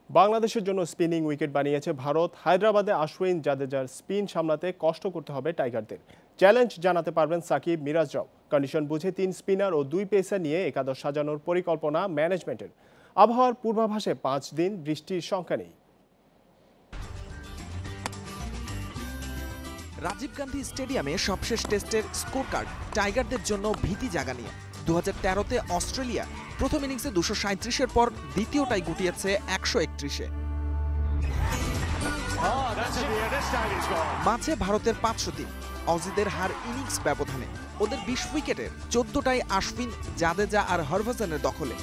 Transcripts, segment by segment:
বাংলাদেশের জন্য spinning wicket বানিয়েছে ভারত। হায়দ্রাবাদে আশ্বিন জাদেজার স্পিন সামলাতে কষ্ট করতে হবে টাইগারদের। চ্যালেঞ্জ জানাতে পারবেন সাকিব, মিরাজরাও। কন্ডিশন বুঝে 3 স্পিনার ও 2 পেসার নিয়ে একাদশ সাজানোর পরিকল্পনা ম্যানেজমেন্টের। আবহাওয়ার পূর্বাভাসে 5 দিন বৃষ্টির সংখ্যা নেই। রাজীব গান্ধী স্টেডিয়ামে সবশেষ টেস্টের স্কোর কার্ড টাইগারদের জন্য ভীতি জাগানিয়া। 2013-তে অস্ট্রেলিয়া প্রথম ইনিংসে 237-এর পর দ্বিতীয়টাই গুটিয়েছে 131-এ। মাঝে ভারতের 503, অজিদের হার ইনিংস ব্যবধানে। ওদের 20 উইকেটের 14টাই আশ্বিন, জাদেজা আর হরভজনের দখলে।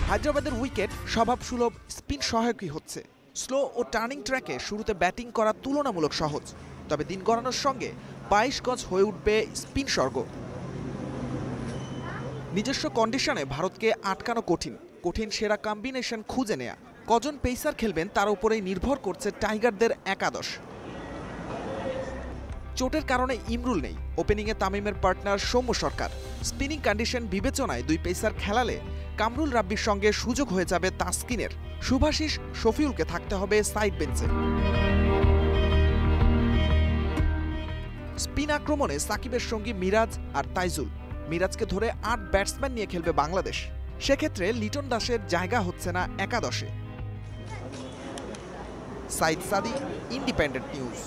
হায়দ্রাবাদের উইকেট স্বভাবসুলভ স্পিন সহায়কই হচ্ছে। স্লো ও টার্নিং ট্র্যাকে শুরুতে ব্যাটিং করা তুলনামূলক সহজ, তবে দিন গড়ানোর সঙ্গে 22 গজ হয়ে উঠবে স্পিন স্বর্গ। নিজস্ব কন্ডিশনে ভারতকে আটকানো কঠিন সেরা কম্বিনেশন খুঁজে নেয়া। কজন পেসার খেলবেন তার উপরেই নির্ভর করছে টাইগারদের একাদশ। চোটের কারণে ইমরুল নেই, ওপেনিংয়ে তামিমের পার্টনার সৌম্য সরকার। স্পিনিং কন্ডিশন বিবেচনায় 2 পেসার খেলালে কামরুল রাব্বির সঙ্গে সুযোগ হয়ে যাবে তাসকিনের। শুভাশিস, শফিউলকে থাকতে হবে সাইড বেঞ্চে। স্পিন আক্রমণে সাকিবের সঙ্গী মিরাজ আর তাইজুল। মিরাজকে ধরে 8 ব্যাটসম্যান নিয়ে খেলবে বাংলাদেশ। সেক্ষেত্রে লিটন দাসের জায়গা হচ্ছে না একাদশে। সাইদ সাদি, ইন্ডিপেন্ডেন্ট নিউজ।